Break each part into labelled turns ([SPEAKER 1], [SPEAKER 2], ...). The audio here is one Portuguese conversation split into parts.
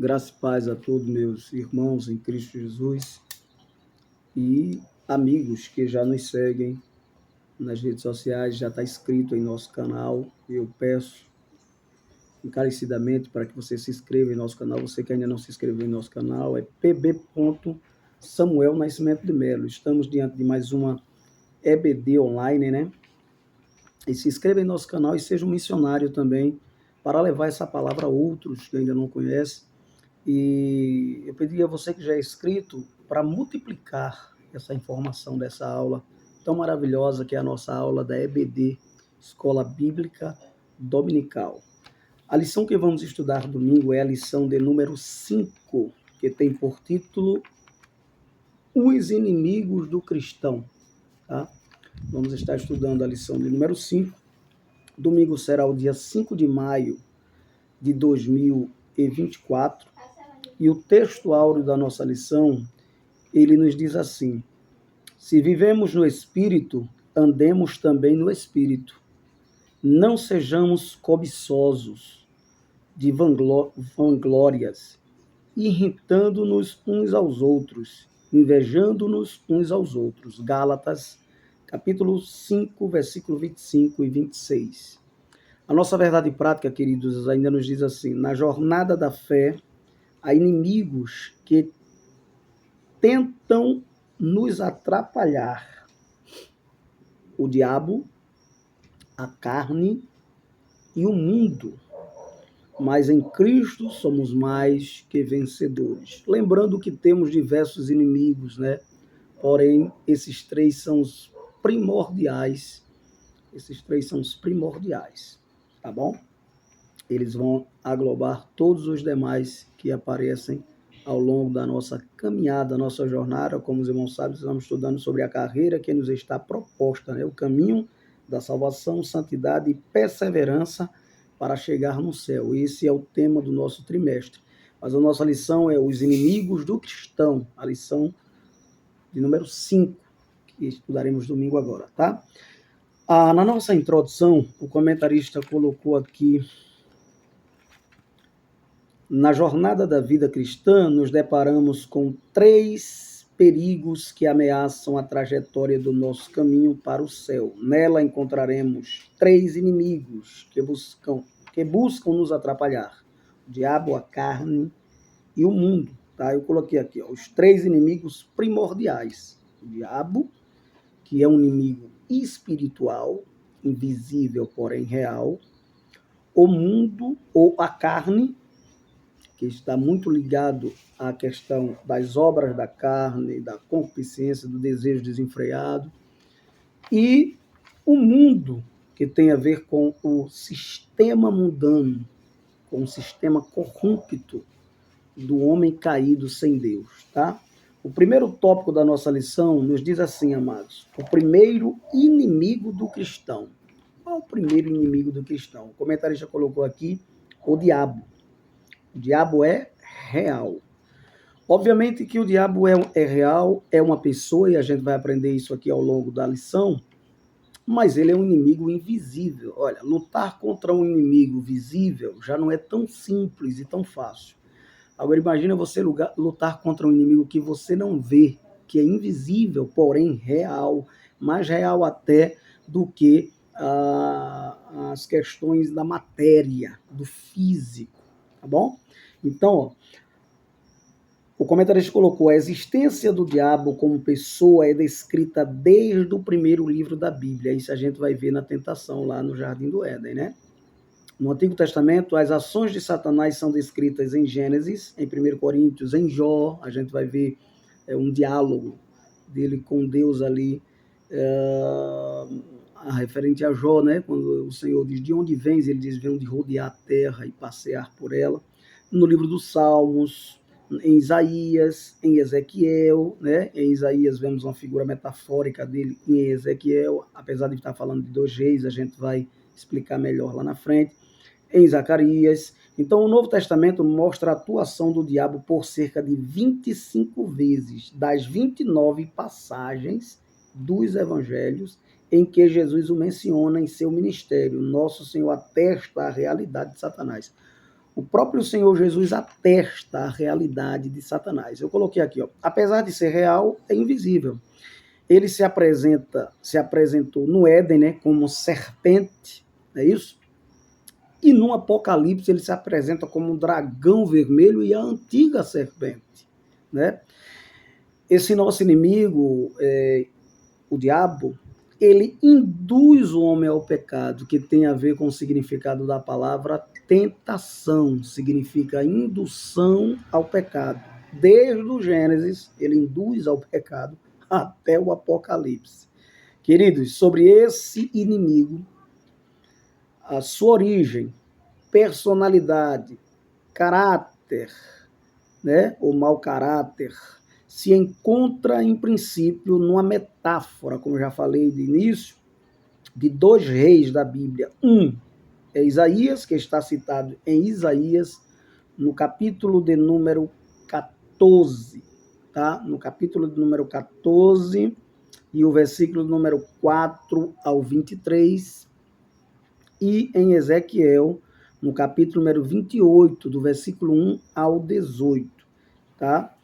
[SPEAKER 1] Graça e paz a todos meus irmãos em Cristo Jesus e amigos que já nos seguem nas redes sociais, já está inscrito em nosso canal. Eu peço encarecidamente para que você se inscreva em nosso canal. Você que ainda não se inscreveu em nosso canal, é pb. Samuel Nascimento de Melo. Estamos diante de mais uma EBD online, né? E se inscreva em nosso canal e seja um missionário também para levar essa palavra a outros que ainda não conhecem. E eu pedi a você que já é inscrito para multiplicar essa informação dessa aula tão maravilhosa que é a nossa aula da EBD, Escola Bíblica Dominical. A lição que vamos estudar domingo é a lição de número 5, que tem por título Os Inimigos do Cristão. Tá? Vamos estar estudando a lição de número 5. Domingo será o dia 5 de maio de 2024. E o texto áureo da nossa lição, ele nos diz assim: se vivemos no Espírito, andemos também no Espírito. Não sejamos cobiçosos de vanglórias, irritando-nos uns aos outros, invejando-nos uns aos outros. Gálatas, capítulo 5, versículo 25 e 26. A nossa verdade prática, queridos, ainda nos diz assim: na jornada da fé, há inimigos que tentam nos atrapalhar. O diabo, a carne e o mundo. Mas em Cristo somos mais que vencedores. Lembrando que temos diversos inimigos, né? Porém, esses três são os primordiais. Tá bom? Eles vão aglobar todos os demais que aparecem ao longo da nossa caminhada, nossa jornada. Como os irmãos sabem, estamos estudando sobre a carreira que nos está proposta, né? O caminho da salvação, santidade e perseverança para chegar no céu. Esse é o tema do nosso trimestre. Mas a nossa lição é os inimigos do cristão, a lição de número 5, que estudaremos domingo agora, tá? Na nossa introdução, o comentarista colocou aqui: na jornada da vida cristã, nos deparamos com 3 perigos que ameaçam a trajetória do nosso caminho para o céu. Nela encontraremos 3 inimigos que buscam nos atrapalhar: o diabo, a carne e o mundo. Tá? Eu coloquei aqui os 3 inimigos primordiais: o diabo, que é um inimigo espiritual, invisível, porém real; o mundo ou a carne, que está muito ligado à questão das obras da carne, da concupiscência, do desejo desenfreado; e o mundo, que tem a ver com o sistema mundano, com o sistema corrupto do homem caído sem Deus, tá? O primeiro tópico da nossa lição nos diz assim, amados: o primeiro inimigo do cristão. Qual é o primeiro inimigo do cristão? O comentarista colocou aqui o diabo. O diabo é real. Obviamente que o diabo é real, é uma pessoa, e a gente vai aprender isso aqui ao longo da lição, mas ele é um inimigo invisível. Olha, lutar contra um inimigo visível já não é tão simples e tão fácil. Agora imagina você lutar contra um inimigo que você não vê, que é invisível, porém real, mais real até do que as questões da matéria, do físico, tá bom? Então, o comentarista colocou: a existência do diabo como pessoa é descrita desde o primeiro livro da Bíblia. Isso a gente vai ver na tentação lá no Jardim do Éden, né? No Antigo Testamento, as ações de Satanás são descritas em Gênesis, em 1 Coríntios, em Jó. A gente vai ver um diálogo dele com Deus ali, referente a Jó, né? Quando o Senhor diz: de onde vens? Ele diz: venho de rodear a terra e passear por ela. No livro dos Salmos, em Isaías, em Ezequiel, né? Em Isaías vemos uma figura metafórica dele, em Ezequiel, apesar de estar falando de 2 reis, a gente vai explicar melhor lá na frente. Em Zacarias. Então, o Novo Testamento mostra a atuação do diabo por cerca de 25 vezes, das 29 passagens dos evangelhos em que Jesus o menciona em seu ministério. Nosso Senhor atesta a realidade de Satanás. o próprio Senhor Jesus atesta a realidade de Satanás. Eu coloquei aqui, ó, apesar de ser real, é invisível. Ele se apresentou no Éden, né, como serpente, é isso? E no Apocalipse ele se apresenta como um dragão vermelho e a antiga serpente, né? Esse nosso inimigo, o diabo, ele induz o homem ao pecado, que tem a ver com o significado da palavra tentação, significa indução ao pecado. Desde o Gênesis, ele induz ao pecado até o Apocalipse. Queridos, sobre esse inimigo, a sua origem, personalidade, caráter, né, ou mau caráter, se encontra, em princípio, numa metáfora, como eu já falei de início, de dois reis da Bíblia. Um é Isaías, que está citado em Isaías, no capítulo de número 14, tá? No capítulo de número 14, e o versículo número 4 ao 23, e em Ezequiel, no capítulo número 28, do versículo 1 ao 18, tá?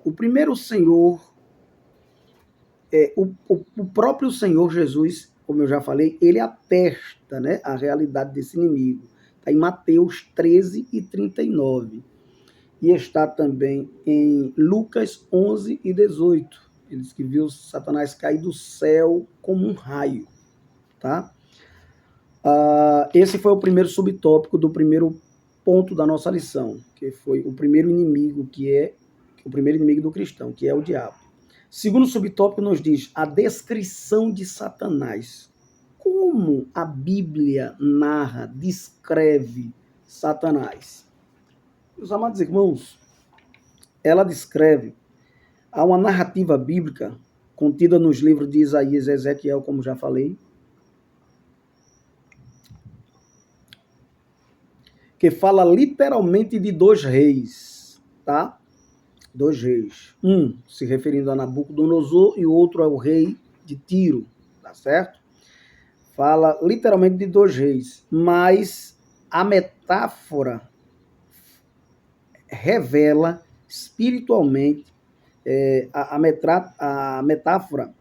[SPEAKER 1] O primeiro Senhor, o próprio Senhor Jesus, como eu já falei, ele atesta, né, a realidade desse inimigo. Está em Mateus 13 e 39. E está também em Lucas 11 e 18. Ele diz que viu Satanás cair do céu como um raio, tá? Esse foi o primeiro subtópico do primeiro ponto da nossa lição, que foi o primeiro inimigo, o primeiro inimigo do cristão, que é o diabo. Segundo subtópico nos diz a descrição de Satanás. Como a Bíblia narra, descreve Satanás? Meus amados irmãos, ela descreve, há uma narrativa bíblica contida nos livros de Isaías e Ezequiel, como já falei, que fala literalmente de dois reis, tá? Dois reis. Um se referindo a Nabucodonosor e o outro é o rei de Tiro, tá certo? Fala literalmente de dois reis, mas a metáfora revela espiritualmente, a metáfora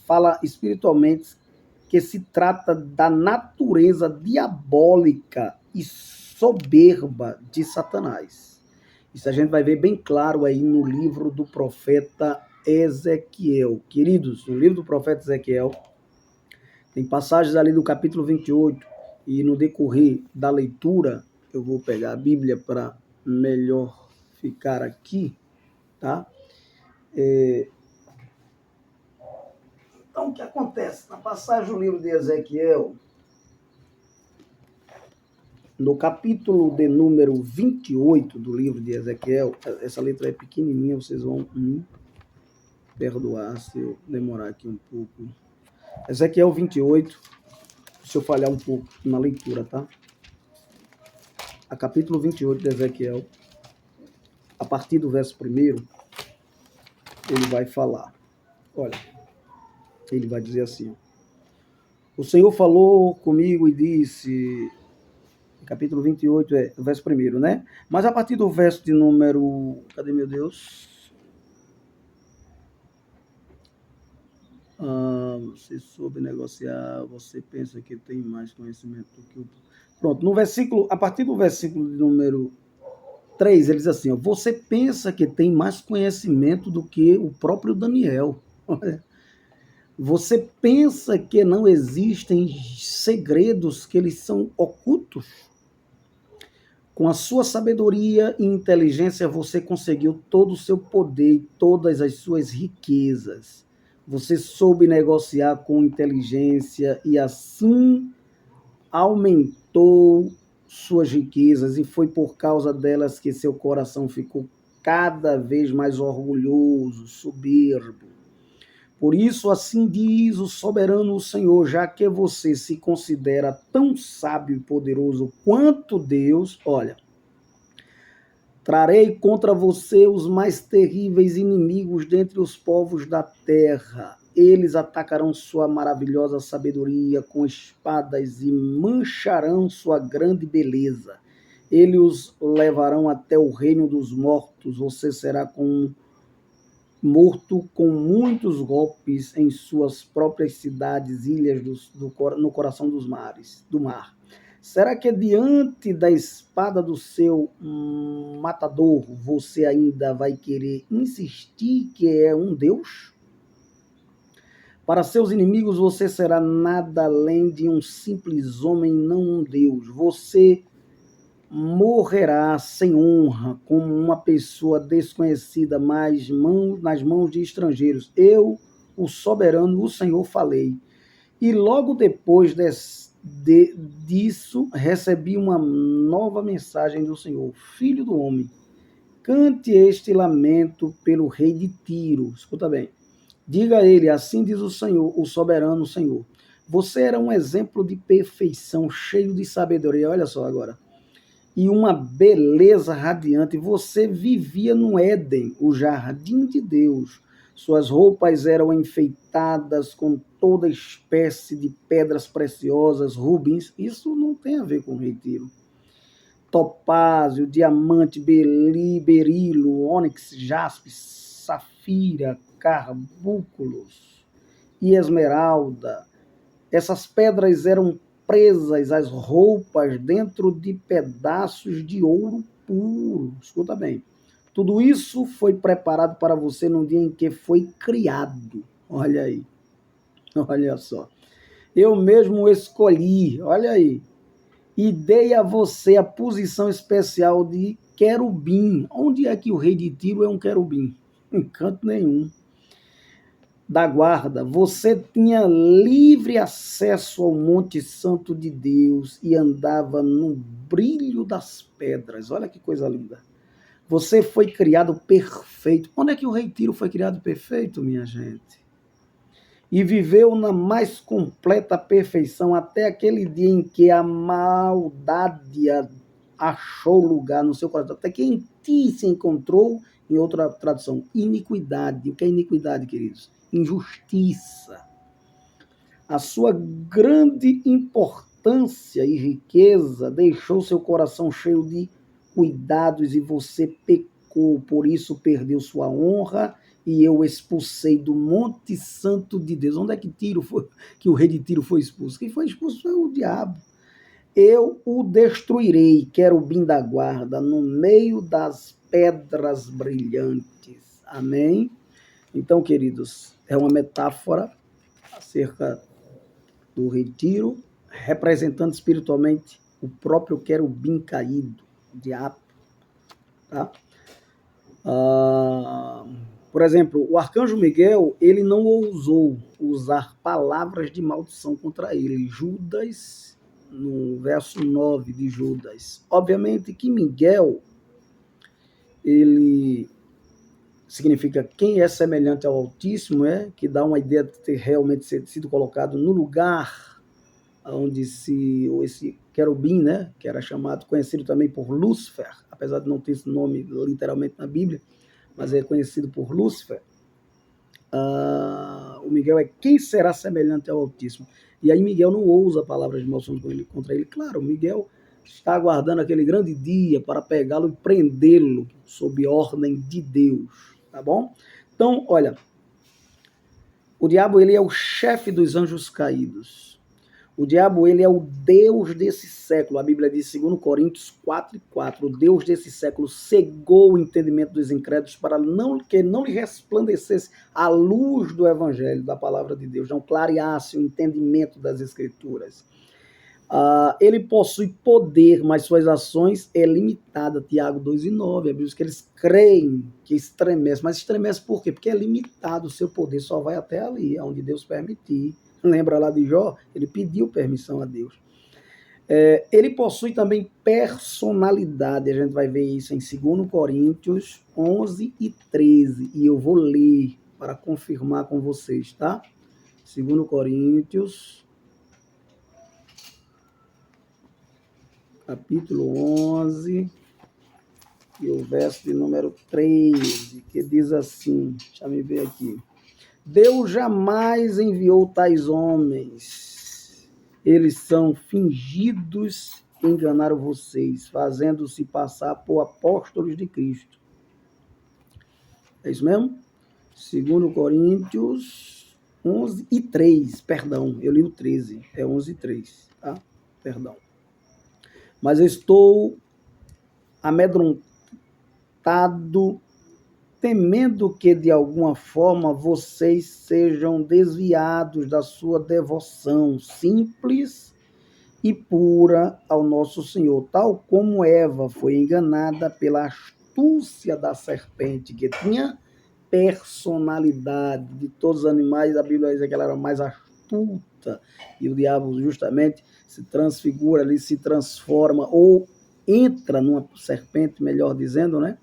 [SPEAKER 1] fala espiritualmente que se trata da natureza diabólica e soberba de Satanás. Isso a gente vai ver bem claro aí no livro do profeta Ezequiel. Queridos, no livro do profeta Ezequiel, tem passagens ali do capítulo 28, e no decorrer da leitura, eu vou pegar a Bíblia para melhor ficar aqui, tá? Então, o que acontece? Na passagem do livro de Ezequiel, no capítulo de número 28 do livro de Ezequiel, essa letra é pequenininha, vocês vão me perdoar se eu demorar aqui um pouco. Ezequiel 28, se eu falhar um pouco na leitura, tá? A capítulo 28 de Ezequiel, a partir do verso 1, ele vai falar. Olha, ele vai dizer assim: o Senhor falou comigo e disse, capítulo 28, o verso 1, né? Mas a partir do verso de número... Cadê, meu Deus? Você soube negociar, você pensa que tem mais conhecimento do que o... Pronto, no versículo, a partir do versículo de número 3, ele diz assim, ó, você pensa que tem mais conhecimento do que o próprio Daniel. Você pensa que não existem segredos que eles são ocultos? Com a sua sabedoria e inteligência, você conseguiu todo o seu poder e todas as suas riquezas. Você soube negociar com inteligência e assim aumentou suas riquezas, e foi por causa delas que seu coração ficou cada vez mais orgulhoso, soberbo. Por isso, assim diz o soberano Senhor, já que você se considera tão sábio e poderoso quanto Deus, olha, trarei contra você os mais terríveis inimigos dentre os povos da terra. Eles atacarão sua maravilhosa sabedoria com espadas e mancharão sua grande beleza. Eles os levarão até o reino dos mortos. Você será morto com muitos golpes em suas próprias cidades, ilhas no coração dos mares, do mar. Será que diante da espada do seu matador você ainda vai querer insistir que é um Deus? Para seus inimigos você será nada além de um simples homem, não um Deus. Você morrerá sem honra, como uma pessoa desconhecida, mas nas mãos de estrangeiros. Eu, o soberano, o Senhor, falei. E logo depois disso, recebi uma nova mensagem do Senhor. Filho do homem, cante este lamento pelo rei de Tiro. Escuta bem. Diga a ele, assim diz o Senhor, o soberano Senhor. Você era um exemplo de perfeição, cheio de sabedoria. Olha só agora. E uma beleza radiante. Você vivia no Éden, o jardim de Deus. Suas roupas eram enfeitadas com toda espécie de pedras preciosas, rubins. Isso não tem a ver com retiro. Topázio, diamante, berilo, ônix, jaspe, safira, carbúnculos e esmeralda. Essas pedras eram presas às roupas dentro de pedaços de ouro puro. Escuta bem. Tudo isso foi preparado para você no dia em que foi criado. Olha aí. Olha só. Eu mesmo escolhi, olha aí, e dei a você a posição especial de querubim. Onde é que o rei de Tiro é um querubim? Em canto nenhum. Da guarda, você tinha livre acesso ao Monte Santo de Deus e andava no brilho das pedras. Olha que coisa linda. Você foi criado perfeito. Onde é que o rei Tiro foi criado perfeito, minha gente? E viveu na mais completa perfeição até aquele dia em que a maldade achou lugar no seu coração. Até que em ti se encontrou, em outra tradução, iniquidade. O que é iniquidade, queridos? Injustiça. A sua grande importância e riqueza deixou seu coração cheio de cuidados e você pecou, por isso perdeu sua honra e eu expulsei do Monte Santo de Deus. Onde é que o rei de Tiro foi expulso? Quem foi expulso foi o diabo. Eu o destruirei, querubim da guarda, no meio das pedras brilhantes. Amém? Então, queridos, é uma metáfora acerca do retiro, representando espiritualmente o próprio querubim caído, o diabo. Tá? Por exemplo, o arcanjo Miguel, ele não ousou usar palavras de maldição contra ele. Judas, no verso 9 de Judas. Obviamente que Miguel, ele significa quem é semelhante ao Altíssimo, que dá uma ideia de ter realmente sido colocado no lugar onde esse querubim, que era conhecido também por Lúcifer, apesar de não ter esse nome literalmente na Bíblia, mas é conhecido por Lúcifer. O Miguel é quem será semelhante ao Altíssimo. E aí Miguel não ousa palavras de maldição contra ele. Claro, Miguel está aguardando aquele grande dia para pegá-lo e prendê-lo sob ordem de Deus. Tá bom? Então, olha, o diabo, ele é o chefe dos anjos caídos. O diabo, ele é o Deus desse século. A Bíblia diz, 2 Coríntios 4:4, o Deus desse século cegou o entendimento dos incrédulos para que não lhe resplandecesse a luz do evangelho, da palavra de Deus, não clareasse o entendimento das escrituras. Ele possui poder, mas suas ações é limitada. Tiago 2:9, a Bíblia diz que eles creem que estremece, mas estremece por quê? Porque é limitado, o seu poder só vai até ali, onde Deus permitir. Lembra lá de Jó? Ele pediu permissão a Deus. Ele possui também personalidade, a gente vai ver isso em 2 Coríntios 11:13, e eu vou ler para confirmar com vocês, tá? 2 Coríntios capítulo 11, e o verso de número 13, que diz assim, deixa eu ver aqui. Deus jamais enviou tais homens. Eles são fingidos, enganaram vocês, fazendo-se passar por apóstolos de Cristo. É isso mesmo? 2 Coríntios 11 e 3, perdão, eu li o 13, é 11 e 3, tá? Perdão. Mas eu estou amedrontado, temendo que de alguma forma vocês sejam desviados da sua devoção simples e pura ao nosso Senhor, tal como Eva foi enganada pela astúcia da serpente, que tinha personalidade de todos os animais. A Bíblia diz que ela era mais astuta, e o diabo justamente se transfigura ali, se transforma, ou entra numa serpente, melhor dizendo, né?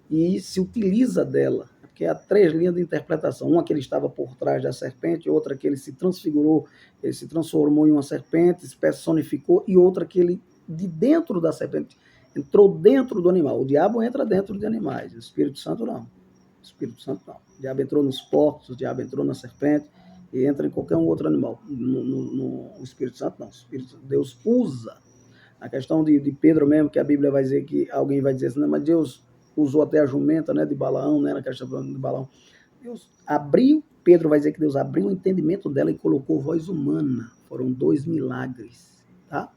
[SPEAKER 1] E se utiliza dela, porque há 3 linhas de interpretação. Uma que ele estava por trás da serpente, outra que ele se transfigurou, ele se transformou em uma serpente, se personificou, e outra que ele, de dentro da serpente, entrou dentro do animal. O diabo entra dentro de animais, o Espírito Santo não. O Espírito Santo não. O diabo entrou nos porcos, o diabo entrou na serpente, e entra em qualquer um outro animal. No Espírito Santo não. O Espírito Santo, Deus usa. A questão de Pedro mesmo, que a Bíblia vai dizer que alguém vai dizer assim, não, mas Deus usou até a jumenta, né, de Balaão, né, na questão de Balaão. Deus abriu, Pedro vai dizer que Deus abriu o entendimento dela e colocou voz humana. Foram 2 milagres, tá?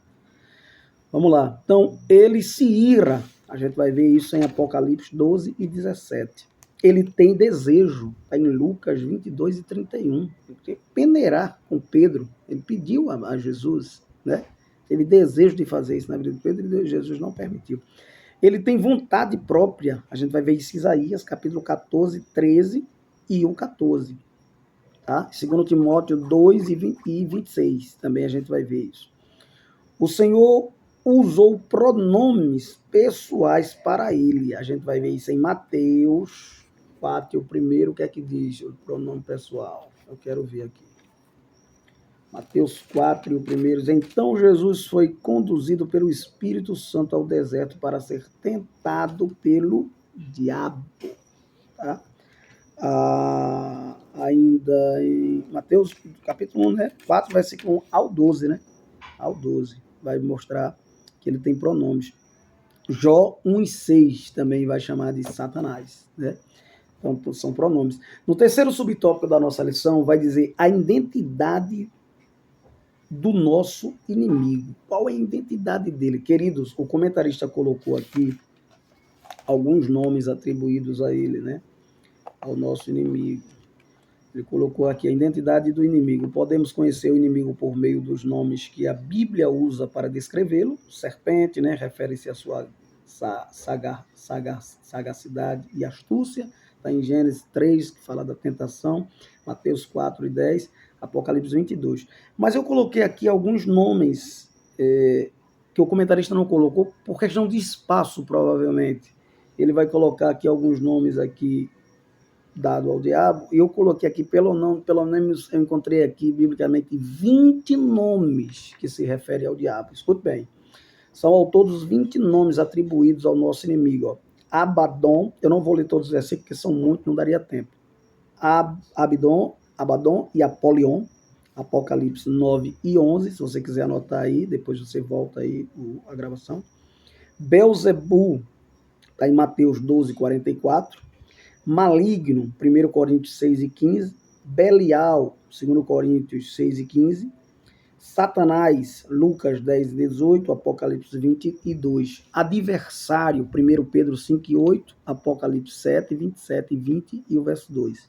[SPEAKER 1] Vamos lá. Então, ele se ira. A gente vai ver isso em Apocalipse 12 e 17. Ele tem desejo, está em Lucas 22 e 31. Ele quer peneirar com Pedro. Ele pediu a Jesus, né? Teve desejo de fazer isso na vida de Pedro e Jesus não permitiu. Ele tem vontade própria. A gente vai ver isso em Isaías, capítulo 14, 13 e o 14. Tá? 2 Timóteo 2 e 26. Também a gente vai ver isso. O Senhor usou pronomes pessoais para ele. A gente vai ver isso em Mateus 4, o primeiro, o que é que diz o pronome pessoal? Eu quero ver aqui. Mateus 4, o primeiro. Então Jesus foi conduzido pelo Espírito Santo ao deserto para ser tentado pelo diabo. Tá? Ainda em Mateus capítulo 1, né? 4, versículo 1 ao 12, né? Ao 12. Vai mostrar que ele tem pronomes. Jó 1 e 6 também vai chamar de Satanás, né? Então, são pronomes. No terceiro subtópico da nossa lição, vai dizer a identidade do nosso inimigo. Qual é a identidade dele? Queridos, o comentarista colocou aqui alguns nomes atribuídos a ele, né? Ao nosso inimigo. Ele colocou aqui a identidade do inimigo. Podemos conhecer o inimigo por meio dos nomes que a Bíblia usa para descrevê-lo. Serpente, né? Refere-se à sua sagacidade e astúcia. Está em Gênesis 3, que fala da tentação. Mateus 4 e 10. Apocalipse 22. Mas eu coloquei aqui alguns nomes que o comentarista não colocou por questão de espaço, provavelmente. Ele vai colocar aqui alguns nomes aqui dado ao diabo, e eu coloquei aqui, pelo menos eu encontrei aqui, biblicamente, 20 nomes que se referem ao diabo. Escute bem. São ao todos 20 nomes atribuídos ao nosso inimigo. Ó. Abaddon, eu não vou ler todos os versículos, porque são muitos, não daria tempo. Abaddon e Apolion, Apocalipse 9 e 11, se você quiser anotar aí, depois você volta aí a gravação. Belzebu, está em Mateus 12, 44. Maligno, 1 Coríntios 6 e 15. Belial, 2 Coríntios 6 e 15. Satanás, Lucas 10 e 18, Apocalipse 22. Adversário, 1 Pedro 5 e 8, Apocalipse 7, 27 e 20 e o verso 2.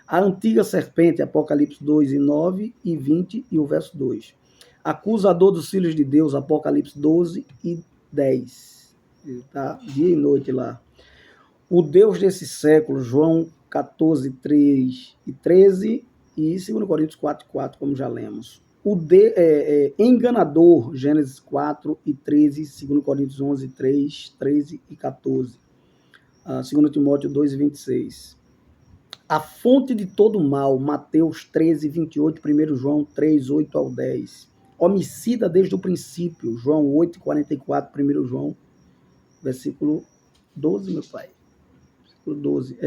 [SPEAKER 1] A antiga serpente, Apocalipse 2 e 9 e 20 e o verso 2. Acusador dos filhos de Deus, Apocalipse 12 e 10. Tá? Dia e noite lá. O Deus desse século, João 14, 3 e 13 e 2 Coríntios 4, 4, como já lemos. O enganador, Gênesis 4 e 13, 2 Coríntios 11, 3, 13 e 14. 2 Timóteo 2 e 26. A fonte de todo mal, Mateus 13, 28, 1 João 3, 8 ao 10. Homicida desde o princípio, João 8, 44, 1 João, versículo 12, meu pai. 12,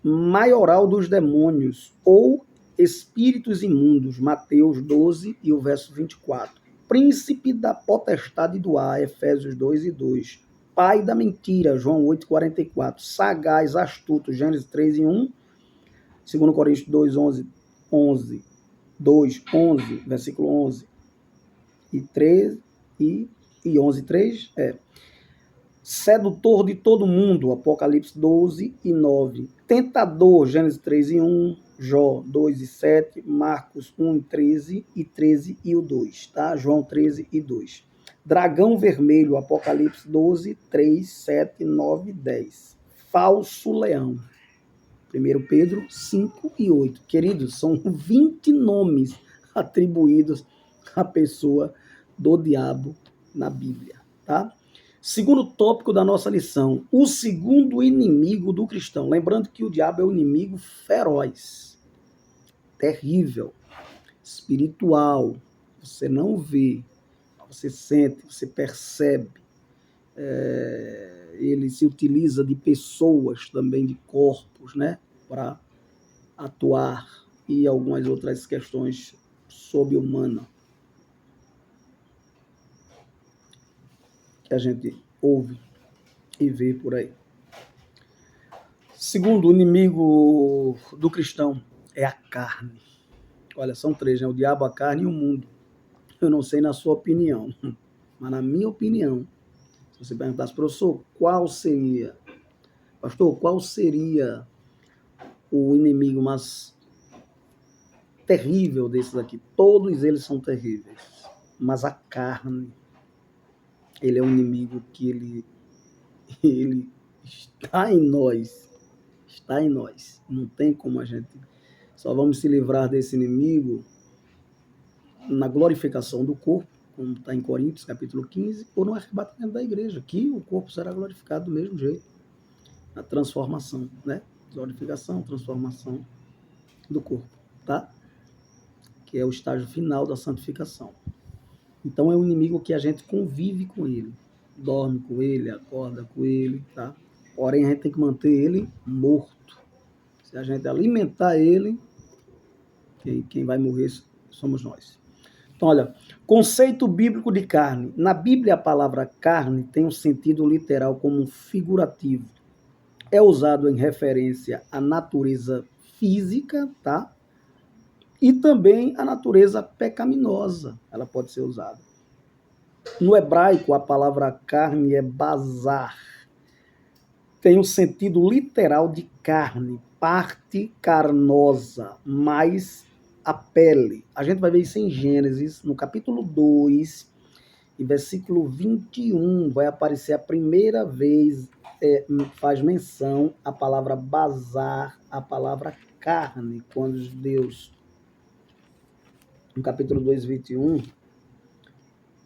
[SPEAKER 1] maioral dos demônios, ou espíritos imundos, Mateus 12 e o verso 24. Príncipe da potestade do ar, Efésios 2 e 2. Pai da mentira, João 8, 44. Sagaz, astuto, Gênesis 3 e 1. 2 Coríntios 2, 11, 2, 11, versículo 11 e 13 e 11, 3. Sedutor de todo mundo, Apocalipse 12 e 9. Tentador, Gênesis 3 e 1, Jó 2 e 7, Marcos 1 e 13 e o 2, tá? João 13 e 2. Dragão vermelho, Apocalipse 12, 3, 7, 9 e 10. Falso leão, 1 Pedro 5 e 8. Queridos, são 20 nomes atribuídos à pessoa do diabo na Bíblia, tá? Segundo tópico da nossa lição, o segundo inimigo do cristão. Lembrando que o diabo é um inimigo feroz, terrível, espiritual. Você não vê, você sente, você percebe. Ele se utiliza de pessoas também, de corpos, né, para atuar, e algumas outras questões sobre-humanas que a gente ouve e vê por aí. Segundo, o inimigo do cristão é a carne. Olha, são três, né? O diabo, a carne e o mundo. Eu não sei na sua opinião, mas na minha opinião, se você perguntasse, professor, qual seria o inimigo mais terrível desses aqui? Todos eles são terríveis, mas a carne, ele é um inimigo que ele está em nós, não tem como a gente, só vamos se livrar desse inimigo na glorificação do corpo, como está em Coríntios, capítulo 15, ou no arrebatamento da igreja, que o corpo será glorificado do mesmo jeito, na transformação, né? Glorificação, transformação do corpo, tá? Que é o estágio final da santificação. Então é um inimigo que a gente convive com ele, dorme com ele, acorda com ele, tá? Porém, a gente tem que manter ele morto. Se a gente alimentar ele, quem vai morrer somos nós. Então, olha, conceito bíblico de carne. Na Bíblia, a palavra carne tem um sentido literal como um figurativo. É usado em referência à natureza física, tá? E também à natureza pecaminosa. Ela pode ser usada. No hebraico, a palavra carne é bazar. Tem um sentido literal de carne, parte carnosa, mais a pele. A gente vai ver isso em Gênesis, no capítulo 2, e versículo 21, vai aparecer a primeira vez, faz menção a palavra bazar, a palavra carne, quando Deus, no capítulo 2, 21,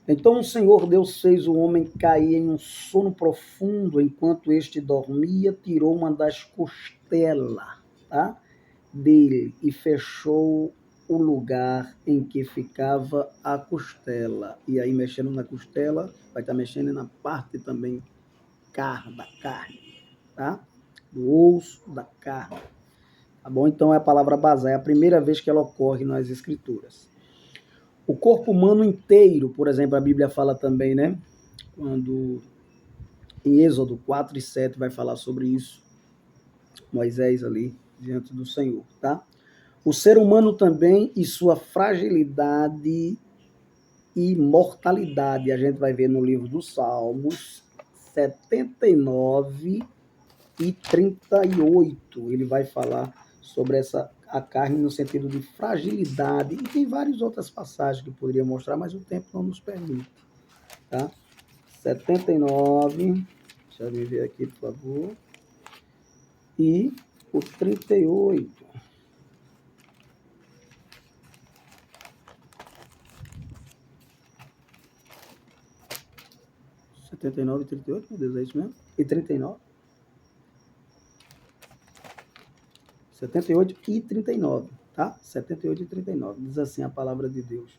[SPEAKER 1] então o Senhor Deus fez o homem cair em um sono profundo, enquanto este dormia, tirou uma das costelas, tá, dele e fechou o lugar em que ficava a costela. E aí, mexendo na costela, vai estar mexendo na parte também da carne, tá? Do osso, da carne. Tá bom? Então é a palavra bazar, é a primeira vez que ela ocorre nas Escrituras. O corpo humano inteiro, por exemplo, a Bíblia fala também, né? Quando em Êxodo 4 e 7 vai falar sobre isso. Moisés ali diante do Senhor, tá? O ser humano também e sua fragilidade e mortalidade. A gente vai ver no livro dos Salmos 79 e 38. Ele vai falar sobre a carne no sentido de fragilidade, e tem várias outras passagens que eu poderia mostrar, mas o tempo não nos permite, tá? 79, deixa eu ver aqui, por favor, e o 38. E 38, meu Deus, é isso mesmo? E 39? 78 e 39, tá? 78 e 39, diz assim a palavra de Deus.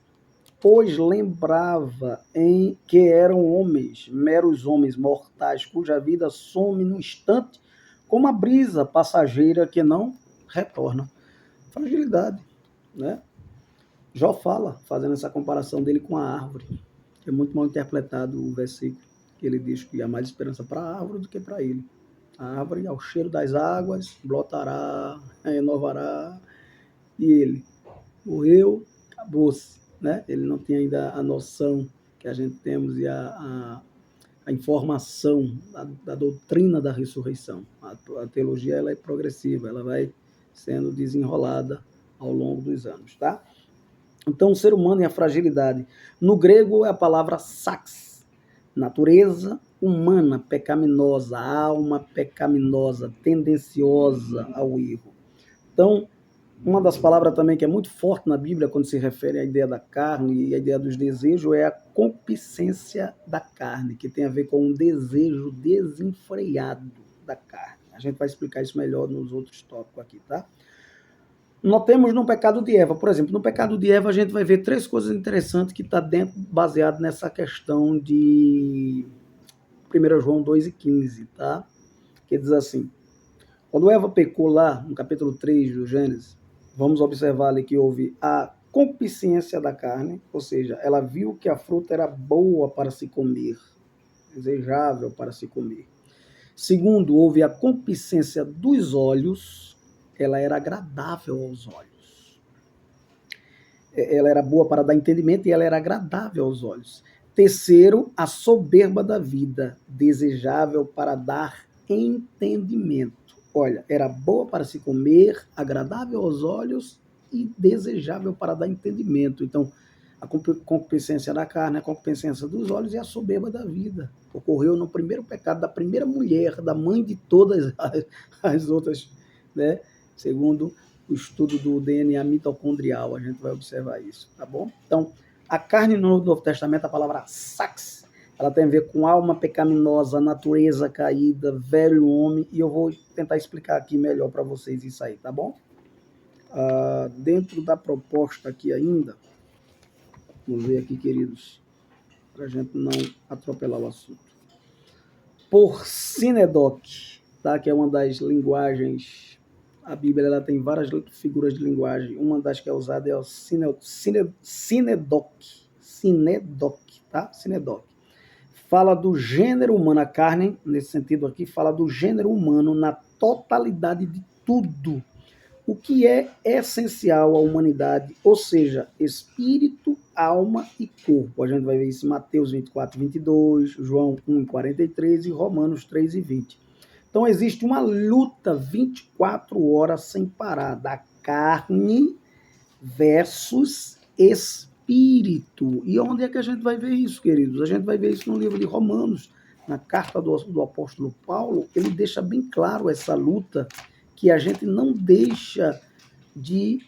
[SPEAKER 1] Pois lembrava em que eram homens, meros homens mortais, cuja vida some no instante, como a brisa passageira que não retorna. Fragilidade, né? Jó fala, fazendo essa comparação dele com a árvore, que é muito mal interpretado o versículo, que ele diz que há mais esperança para a árvore do que para ele. A árvore, ao cheiro das águas, brotará, renovará, e ele morreu, acabou-se, né? Ele não tinha ainda a noção que a gente temos e a informação da doutrina da ressurreição. A teologia ela é progressiva, ela vai sendo desenrolada ao longo dos anos, tá? Então, o ser humano e a fragilidade. No grego é a palavra sax, natureza humana pecaminosa, alma pecaminosa, tendenciosa ao erro. Então, uma das palavras também que é muito forte na Bíblia quando se refere à ideia da carne e à ideia dos desejos é a concupiscência da carne, que tem a ver com um desejo desenfreado da carne. A gente vai explicar isso melhor nos outros tópicos aqui, tá? Notemos no pecado de Eva, por exemplo, no pecado de Eva a gente vai ver 3 coisas interessantes que está dentro, baseado nessa questão de 1 João 2,15, tá? Que diz assim, quando Eva pecou lá, no capítulo 3 do Gênesis, vamos observar ali que houve a concupiscência da carne, ou seja, ela viu que a fruta era boa para se comer, desejável para se comer. Segundo, houve a concupiscência dos olhos, ela era agradável aos olhos. Ela era boa para dar entendimento e ela era agradável aos olhos. Terceiro, a soberba da vida, desejável para dar entendimento. Olha, era boa para se comer, agradável aos olhos e desejável para dar entendimento. Então, a concupiscência da carne, a concupiscência dos olhos e a soberba da vida. Ocorreu no primeiro pecado da primeira mulher, da mãe de todas as outras, né? Segundo o estudo do DNA mitocondrial, a gente vai observar isso, tá bom? Então, a carne no Novo Testamento, a palavra sax, ela tem a ver com alma pecaminosa, natureza caída, velho homem, e eu vou tentar explicar aqui melhor para vocês isso aí, tá bom? Dentro da proposta aqui ainda, vamos ver aqui, queridos, para a gente não atropelar o assunto. Por sinedoc, tá? Que é uma das linguagens, a Bíblia ela tem várias figuras de linguagem, uma das que é usada é o sinedoc, tá? Sinedoc. Fala do gênero humano, a carne, nesse sentido aqui, fala do gênero humano na totalidade de tudo. O que é essencial à humanidade, ou seja, espírito, alma e corpo. A gente vai ver isso em Mateus 24, 22, João 1, 43 e Romanos 3 e 20. Então, existe uma luta 24 horas sem parar da carne versus espírito. E onde é que a gente vai ver isso, queridos? A gente vai ver isso no livro de Romanos, na carta do apóstolo Paulo. Ele deixa bem claro essa luta que a gente não deixa de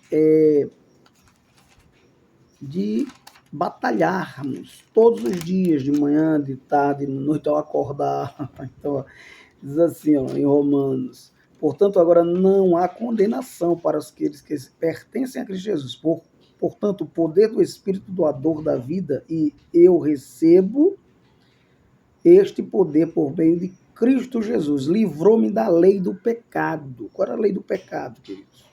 [SPEAKER 1] batalharmos todos os dias, de manhã, de tarde, de noite ao acordar. Então, diz assim, ó, em Romanos, portanto, agora não há condenação para aqueles que pertencem a Cristo Jesus. Portanto, o poder do Espírito doador da vida, e eu recebo este poder por meio de Cristo Jesus, livrou-me da lei do pecado. Qual era a lei do pecado, queridos?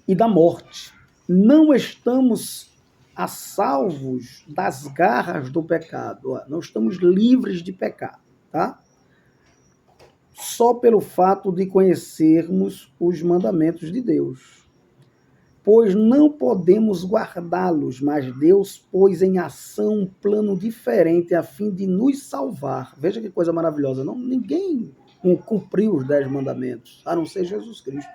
[SPEAKER 1] E da morte. Não estamos a salvos das garras do pecado. Não estamos livres de pecado, tá? Só pelo fato de conhecermos os mandamentos de Deus. Pois não podemos guardá-los, mas Deus pôs em ação um plano diferente a fim de nos salvar. Veja que coisa maravilhosa. Ninguém cumpriu os 10 mandamentos, a não ser Jesus Cristo.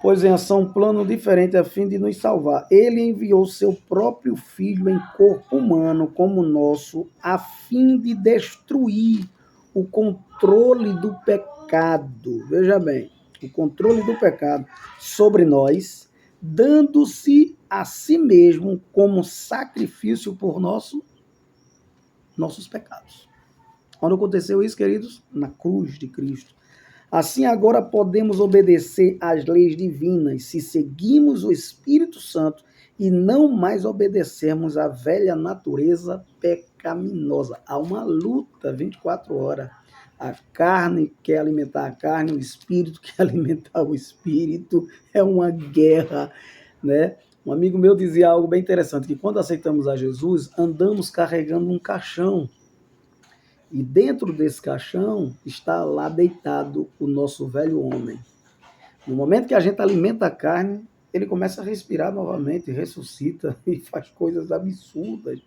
[SPEAKER 1] Pôs em ação um plano diferente a fim de nos salvar. Ele enviou seu próprio Filho em corpo humano como nosso, a fim de destruir o controle do pecado. Veja bem, o controle do pecado sobre nós, dando-se a si mesmo como sacrifício por nossos pecados. Quando aconteceu isso, queridos? Na cruz de Cristo. Assim, agora podemos obedecer às leis divinas se seguimos o Espírito Santo e não mais obedecermos à velha natureza pecaminosa. pecaminosa. Há uma luta 24 horas. A carne quer alimentar a carne, o espírito quer alimentar o espírito. É uma guerra, né? Um amigo meu dizia algo bem interessante, que quando aceitamos a Jesus, andamos carregando um caixão. E dentro desse caixão está lá deitado o nosso velho homem. No momento que a gente alimenta a carne, ele começa a respirar novamente, ressuscita e faz coisas absurdas.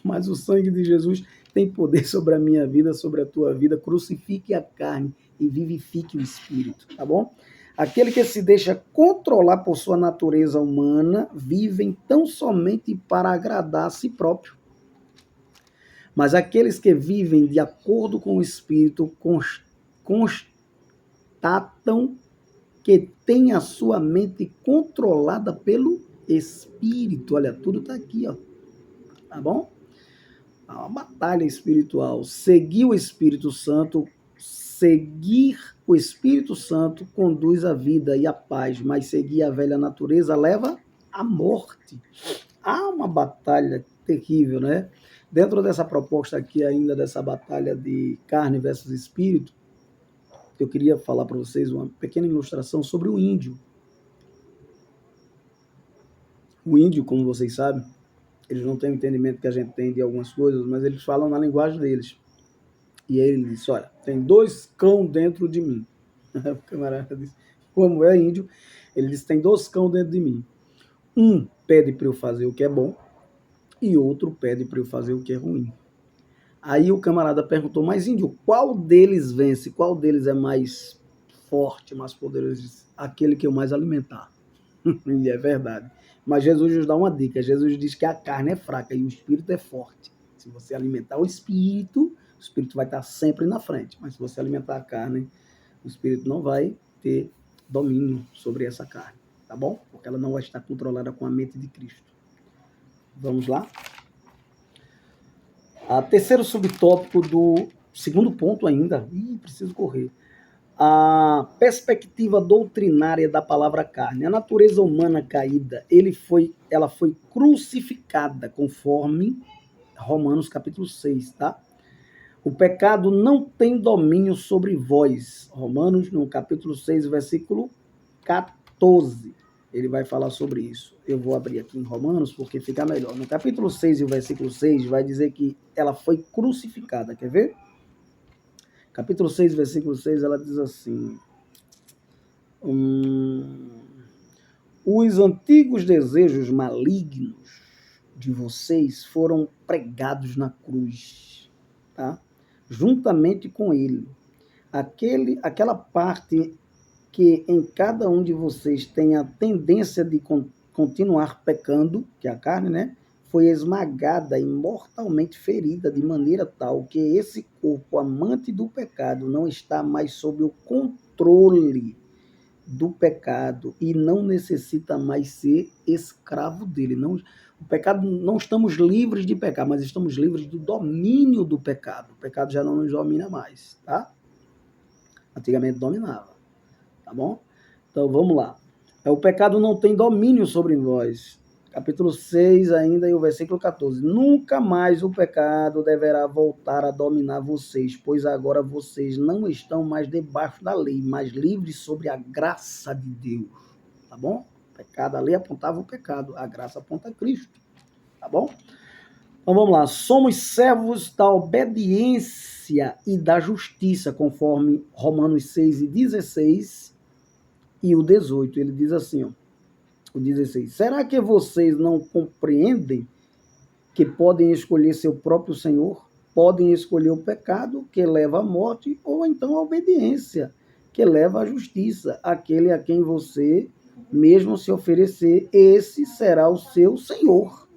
[SPEAKER 1] Mas o sangue de Jesus tem poder sobre a minha vida, sobre a tua vida. Crucifique a carne e vivifique o espírito, tá bom? Aquele que se deixa controlar por sua natureza humana, vivem tão somente para agradar a si próprio. Mas aqueles que vivem de acordo com o espírito constatam que tem a sua mente controlada pelo espírito. Olha, tudo está aqui, ó. Tá bom? É uma batalha espiritual. Seguir o Espírito Santo conduz à vida e à paz, mas seguir a velha natureza leva à morte. Há uma batalha terrível, né? Dentro dessa proposta aqui ainda, dessa batalha de carne versus espírito, eu queria falar para vocês uma pequena ilustração sobre o índio. O índio, como vocês sabem, eles não têm o entendimento que a gente tem de algumas coisas, mas eles falam na linguagem deles. E aí ele disse, olha, tem 2 cão dentro de mim. O camarada disse, como é índio, ele disse, tem 2 cão dentro de mim. Um pede para eu fazer o que é bom e outro pede para eu fazer o que é ruim. Aí o camarada perguntou, mas índio, qual deles vence? Qual deles é mais forte, mais poderoso? Aquele que eu mais alimentar. E é verdade. Mas Jesus nos dá uma dica. Jesus diz que a carne é fraca e o espírito é forte. Se você alimentar o espírito vai estar sempre na frente. Mas se você alimentar a carne, o espírito não vai ter domínio sobre essa carne. Tá bom? Porque ela não vai estar controlada com a mente de Cristo. Vamos lá? Terceiro subtópico do segundo ponto ainda. Preciso correr. A perspectiva doutrinária da palavra carne. A natureza humana caída, ela foi crucificada, conforme Romanos capítulo 6, tá? O pecado não tem domínio sobre vós. Romanos, no capítulo 6, versículo 14. Ele vai falar sobre isso. Eu vou abrir aqui em Romanos porque fica melhor. No capítulo 6 e o versículo 6 vai dizer que ela foi crucificada. Quer ver? Capítulo 6, versículo 6, ela diz assim: os antigos desejos malignos de vocês foram pregados na cruz, tá? Juntamente com ele. Aquela parte que em cada um de vocês tem a tendência de continuar pecando, que é a carne, né? Foi esmagada e mortalmente ferida de maneira tal que esse corpo amante do pecado não está mais sob o controle do pecado e não necessita mais ser escravo dele. Não, o pecado, não estamos livres de pecar, mas estamos livres do domínio do pecado. O pecado já não nos domina mais, tá? Antigamente dominava, tá bom? Então vamos lá. O pecado não tem domínio sobre nós. Capítulo 6 ainda e o versículo 14. Nunca mais o pecado deverá voltar a dominar vocês, pois agora vocês não estão mais debaixo da lei, mas livres sobre a graça de Deus. Tá bom? O pecado, a lei apontava o pecado, a graça aponta a Cristo. Tá bom? Então vamos lá. Somos servos da obediência e da justiça, conforme Romanos 6 e 16 e o 18. Ele diz assim, ó. O 16. Será que vocês não compreendem que podem escolher seu próprio Senhor? Podem escolher o pecado, que leva à morte, ou então a obediência, que leva à justiça. Aquele a quem você mesmo se oferecer, esse será o seu Senhor.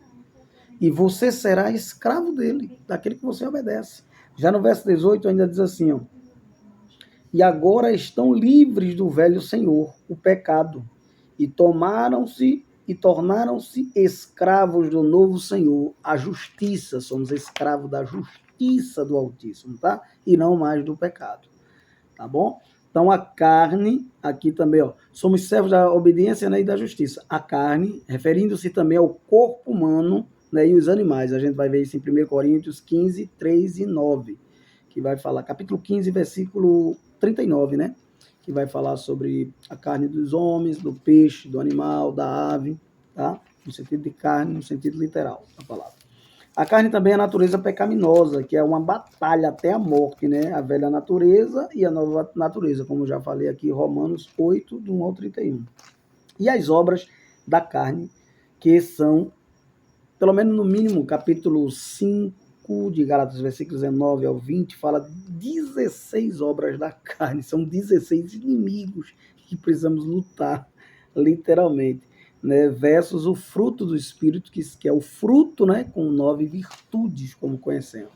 [SPEAKER 1] E você será escravo dele, daquele que você obedece. Já no verso 18 ainda diz assim, ó. E agora estão livres do velho Senhor, o pecado, e tornaram-se escravos do novo Senhor, a justiça. Somos escravos da justiça do Altíssimo, tá? E não mais do pecado, tá bom? Então a carne, aqui também, ó, somos servos da obediência, né, e da justiça. A carne, referindo-se também ao corpo humano, né, e os animais. A gente vai ver isso em 1 Coríntios 15, 3 e 9, que vai falar, capítulo 15, versículo 39, né? Que vai falar sobre a carne dos homens, do peixe, do animal, da ave, tá? No sentido de carne, no sentido literal da palavra. A carne também é a natureza pecaminosa, que é uma batalha até a morte, né? A velha natureza e a nova natureza, como já falei aqui, Romanos 8, do 1 ao 31. E as obras da carne, que são, pelo menos no mínimo, capítulo 5 de Gálatas, versículos 19 ao 20, fala 16 obras da carne, são 16 inimigos que precisamos lutar, literalmente, né? Versus o fruto do Espírito, que é o fruto, né? Com 9 virtudes, como conhecemos.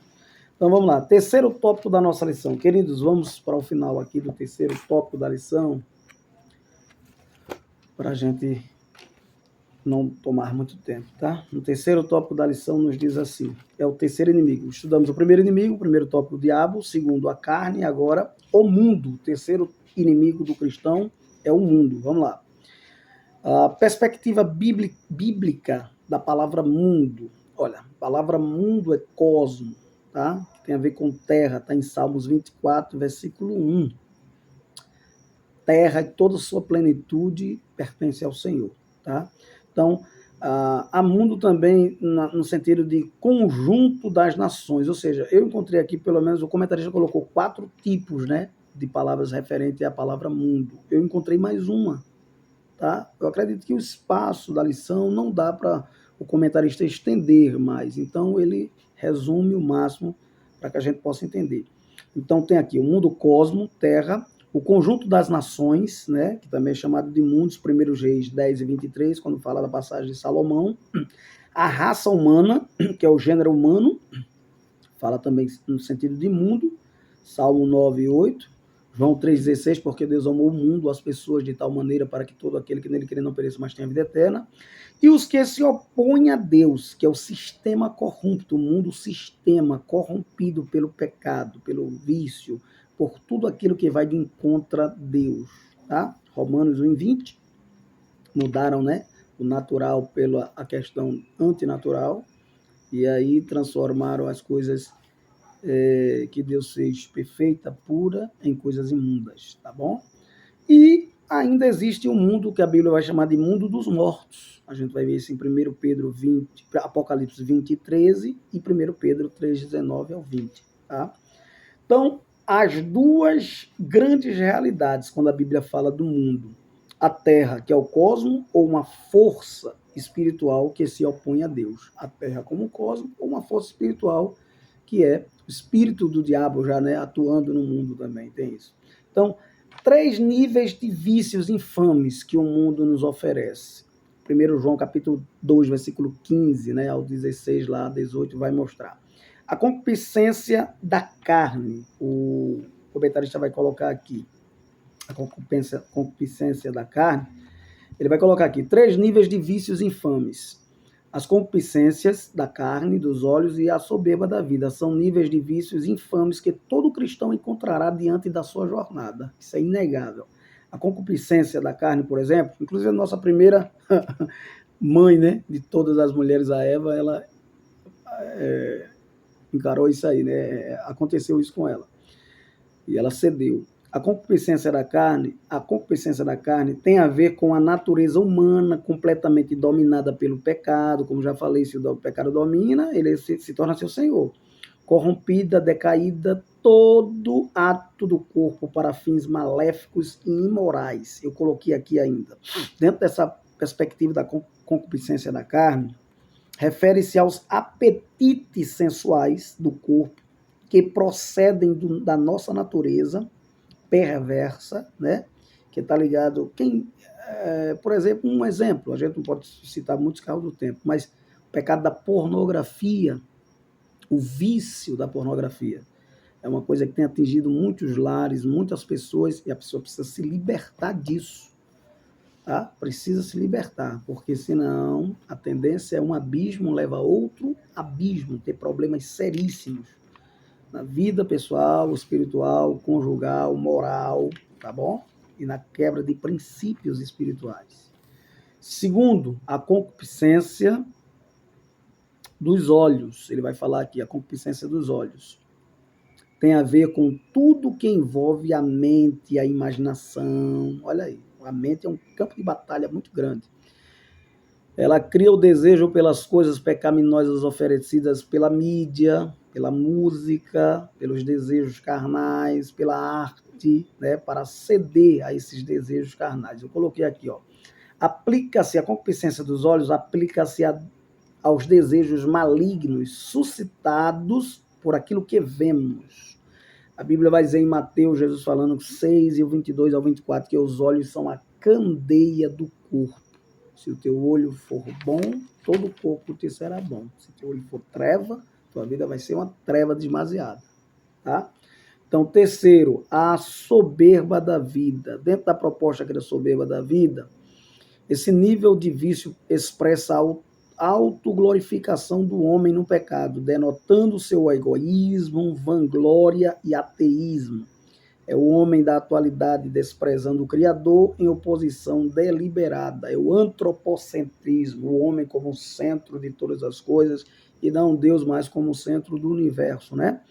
[SPEAKER 1] Então vamos lá, terceiro tópico da nossa lição. Queridos, vamos para o final aqui do terceiro tópico da lição, para a gente não tomar muito tempo, tá? No terceiro tópico da lição nos diz assim, é o terceiro inimigo. Estudamos o primeiro inimigo, o primeiro tópico, o diabo, o segundo, a carne, agora o mundo. O terceiro inimigo do cristão é o mundo. Vamos lá. A perspectiva bíblica da palavra mundo. Olha, a palavra mundo é cosmo, tá? Tem a ver com terra, tá em Salmos 24, versículo 1. Terra e toda sua plenitude pertence ao Senhor, tá? Então, há mundo também no sentido de conjunto das nações, ou seja, eu encontrei aqui, pelo menos, o comentarista colocou 4 tipos, né, de palavras referentes à palavra mundo. Eu encontrei mais uma, tá? Eu acredito que o espaço da lição não dá para o comentarista estender mais, então ele resume o máximo para que a gente possa entender. Então tem aqui o mundo cosmo, terra, o conjunto das nações, né, que também é chamado de mundos, 1 Reis 10 e 23, quando fala da passagem de Salomão, a raça humana, que é o gênero humano, fala também no sentido de mundo, Salmo 9 e 8, João 3,16, porque Deus amou o mundo, as pessoas de tal maneira para que todo aquele que nele crê não pereça, mas tenha vida eterna. E os que se opõem a Deus, que é o sistema corrupto, o mundo sistema corrompido pelo pecado, pelo vício, por tudo aquilo que vai de encontro a Deus, tá? Romanos 1,20, mudaram, né, o natural pela a questão antinatural, e aí transformaram as coisas que Deus fez perfeita, pura, em coisas imundas, tá bom? E ainda existe um mundo que a Bíblia vai chamar de mundo dos mortos. A gente vai ver isso em 1 Pedro 20, Apocalipse 20 e 13 e 1 Pedro 3, 19 ao 20, tá? Então, as duas grandes realidades quando a Bíblia fala do mundo, a terra, que é o cosmo, ou uma força espiritual que se opõe a Deus. A terra como cosmo, ou uma força espiritual que é o espírito do diabo já, né, atuando no mundo também, tem isso. Então, 3 níveis de vícios infames que o mundo nos oferece. 1 João capítulo 2, versículo 15, né, ao 16 lá, 18, vai mostrar. A concupiscência da carne, o comentarista vai colocar aqui, a concupiscência da carne, ele vai colocar aqui 3 níveis de vícios infames. As concupiscências da carne, dos olhos e a soberba da vida são níveis de vícios infames que todo cristão encontrará diante da sua jornada. Isso é inegável. A concupiscência da carne, por exemplo, inclusive a nossa primeira mãe, né, de todas as mulheres, a Eva, ela encarou isso aí, né? Aconteceu isso com ela. E ela cedeu. A concupiscência da carne tem a ver com a natureza humana completamente dominada pelo pecado, como já falei, se o pecado domina, ele se torna seu senhor. Corrompida, decaída, todo ato do corpo para fins maléficos e imorais. Eu coloquei aqui ainda. Dentro dessa perspectiva da concupiscência da carne, refere-se aos apetites sensuais do corpo que procedem da nossa natureza perversa, né? Que está ligado... por exemplo, um exemplo, a gente não pode citar muitos casos do tempo, mas o pecado da pornografia, o vício da pornografia, é uma coisa que tem atingido muitos lares, muitas pessoas, e a pessoa precisa se libertar disso. Tá? Precisa se libertar, porque senão a tendência é um abismo leva a outro abismo, ter problemas seríssimos na vida pessoal, espiritual, conjugal, moral, tá bom? E na quebra de princípios espirituais. Segundo, a concupiscência dos olhos. Ele vai falar aqui, a concupiscência dos olhos. Tem a ver com tudo que envolve a mente, a imaginação. Olha aí, a mente é um campo de batalha muito grande. Ela cria o desejo pelas coisas pecaminosas oferecidas pela mídia, pela música, pelos desejos carnais, pela arte, né, para ceder a esses desejos carnais. Eu coloquei aqui, ó. Aplica-se, a concupiscência dos olhos aplica-se aos desejos malignos suscitados por aquilo que vemos. A Bíblia vai dizer em Mateus, Jesus falando 6 e o 22 ao 24, que os olhos são a candeia do corpo. Se o teu olho for bom, todo o corpo te será bom. Se o teu olho for treva, tua vida vai ser uma treva demasiada. Tá? Então, terceiro, a soberba da vida. Dentro da proposta que é a soberba da vida, esse nível de vício expressa a autoglorificação do homem no pecado, denotando seu egoísmo, vanglória e ateísmo. É o homem da atualidade desprezando o Criador em oposição deliberada. É o antropocentrismo, o homem como centro de todas as coisas e não Deus mais como centro do universo, né?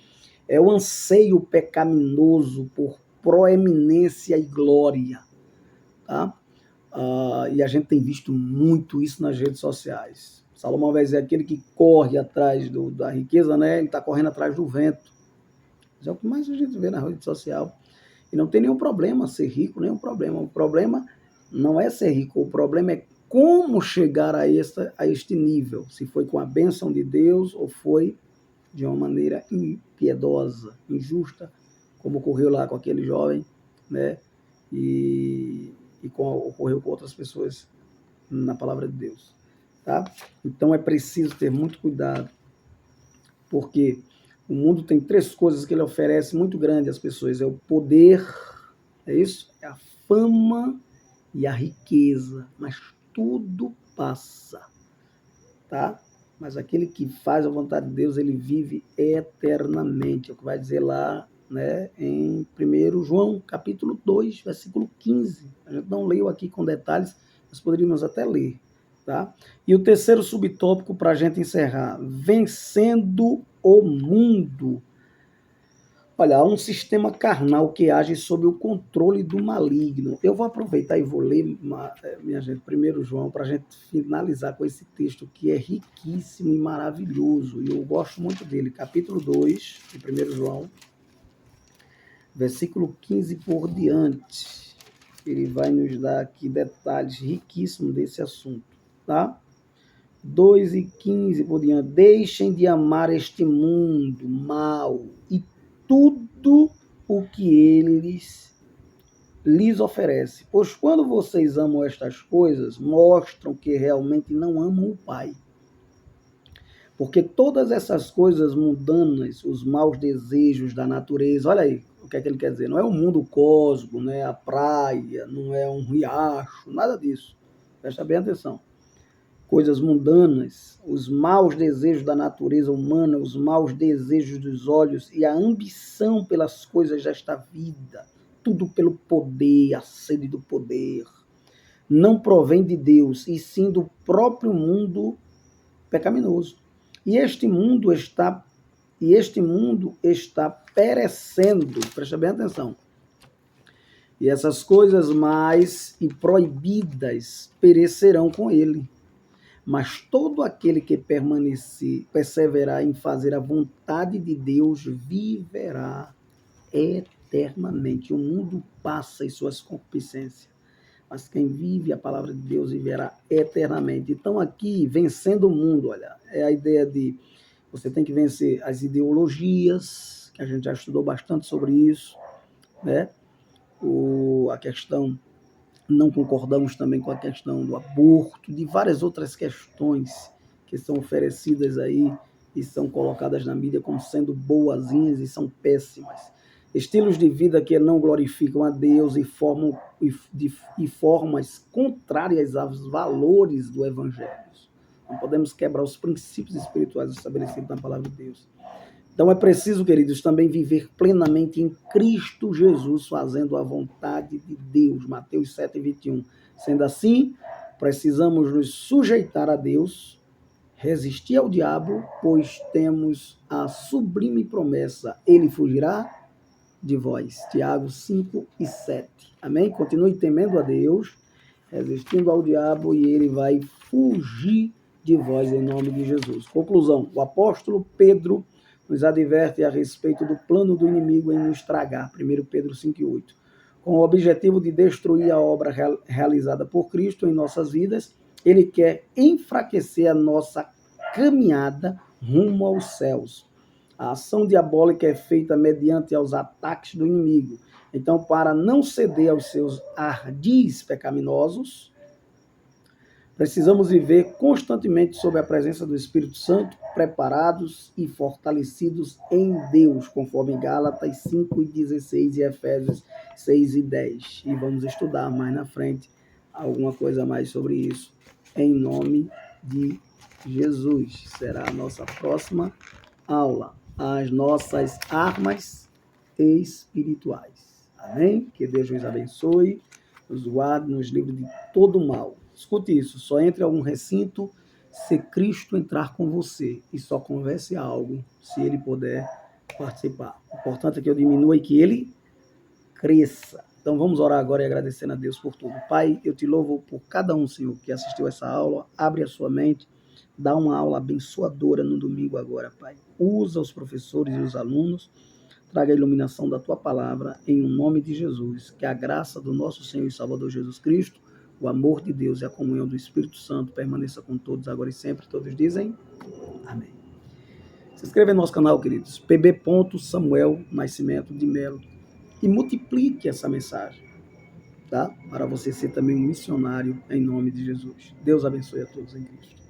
[SPEAKER 1] É o anseio pecaminoso por proeminência e glória, tá? E a gente tem visto muito isso nas redes sociais. Salomão vai dizer, aquele que corre atrás da riqueza, né? Ele está correndo atrás do vento. Mas é o que mais a gente vê na rede social. E não tem nenhum problema ser rico, nenhum problema. O problema não é ser rico, o problema é como chegar a este nível. Se foi com a bênção de Deus ou foi de uma maneira impiedosa, injusta, como ocorreu lá com aquele jovem, né? E ocorreu com outras pessoas na palavra de Deus. Tá? Então é preciso ter muito cuidado, porque o mundo tem três coisas que ele oferece muito grande às pessoas. É o poder, é isso? É a fama e a riqueza. Mas tudo passa, tá? Mas aquele que faz a vontade de Deus, ele vive eternamente. É o que vai dizer lá, né, em 1 João, capítulo 2, versículo 15. A gente não leu aqui com detalhes, mas poderíamos até ler. Tá? E o terceiro subtópico para a gente encerrar, vencendo o mundo. Olha, há um sistema carnal que age sob o controle do maligno. Eu vou aproveitar e vou ler, minha gente, 1 João, para a gente finalizar com esse texto que é riquíssimo e maravilhoso. E eu gosto muito dele. Capítulo 2, de 1 João, versículo 15 por diante. Ele vai nos dar aqui detalhes riquíssimos desse assunto. Tá? 2 e 15 por diante. Deixem de amar este mundo mal e tudo o que lhes oferece. Pois quando vocês amam estas coisas, mostram que realmente não amam o Pai. Porque todas essas coisas mundanas, os maus desejos da natureza, olha aí o que é que ele quer dizer. Não é o mundo cósmico, não é a praia, não é um riacho, nada disso. Presta bem atenção. Coisas mundanas, os maus desejos da natureza humana, os maus desejos dos olhos e a ambição pelas coisas desta vida, tudo pelo poder, a sede do poder, não provém de Deus, e sim do próprio mundo pecaminoso. E este mundo está perecendo, presta bem atenção. E essas coisas mais e proibidas perecerão com ele. Mas todo aquele que perseverar em fazer a vontade de Deus, viverá eternamente. O mundo passa em suas concupiscências, mas quem vive a palavra de Deus viverá eternamente. Então aqui, vencendo o mundo, olha, é a ideia de você tem que vencer as ideologias, que a gente já estudou bastante sobre isso, né? A questão, não concordamos também com a questão do aborto, de várias outras questões que são oferecidas aí e são colocadas na mídia como sendo boazinhas e são péssimas. Estilos de vida que não glorificam a Deus e formas contrárias aos valores do Evangelho. Não podemos quebrar os princípios espirituais estabelecidos na palavra de Deus. Então é preciso, queridos, também viver plenamente em Cristo Jesus, fazendo a vontade de Deus. Mateus 7, 21. Sendo assim, precisamos nos sujeitar a Deus, Resisti ao diabo, pois temos a sublime promessa, ele fugirá de vós. Tiago 5:7. Amém? Continue temendo a Deus, resistindo ao diabo, e ele vai fugir de vós em nome de Jesus. Conclusão: o apóstolo Pedro nos adverte a respeito do plano do inimigo em nos tragar. 1 Pedro 5:8. Com o objetivo de destruir a obra realizada por Cristo em nossas vidas, ele quer enfraquecer a nossa caminhada rumo aos céus. A ação diabólica é feita mediante aos ataques do inimigo. Então, para não ceder aos seus ardis pecaminosos, precisamos viver constantemente sob a presença do Espírito Santo, preparados e fortalecidos em Deus, conforme Gálatas 5:16 e Efésios 6:10. E vamos estudar mais na frente alguma coisa mais sobre isso, em nome de Jesus. Será a nossa próxima aula. As nossas armas espirituais. Amém? Que Deus nos abençoe, nos guarde, nos livre de todo mal. Escute isso, só entre a algum recinto se Cristo entrar com você, e só converse algo se ele puder participar. O importante é que eu diminua e que ele cresça. Então vamos orar agora e agradecendo a Deus por tudo. Pai, eu te louvo por cada um, Senhor, que assistiu essa aula. Abre a sua mente, dá uma aula abençoadora no domingo agora, Pai. Usa os professores e os alunos, traga a iluminação da tua palavra, em nome de Jesus. Que a graça do nosso Senhor e Salvador Jesus Cristo, o amor de Deus e a comunhão do Espírito Santo permaneça com todos agora e sempre. Todos dizem amém. Se inscreva no nosso canal, queridos. pb. Samuel Nascimento de Melo. E multiplique essa mensagem, tá? Para você ser também um missionário em nome de Jesus. Deus abençoe a todos em Cristo.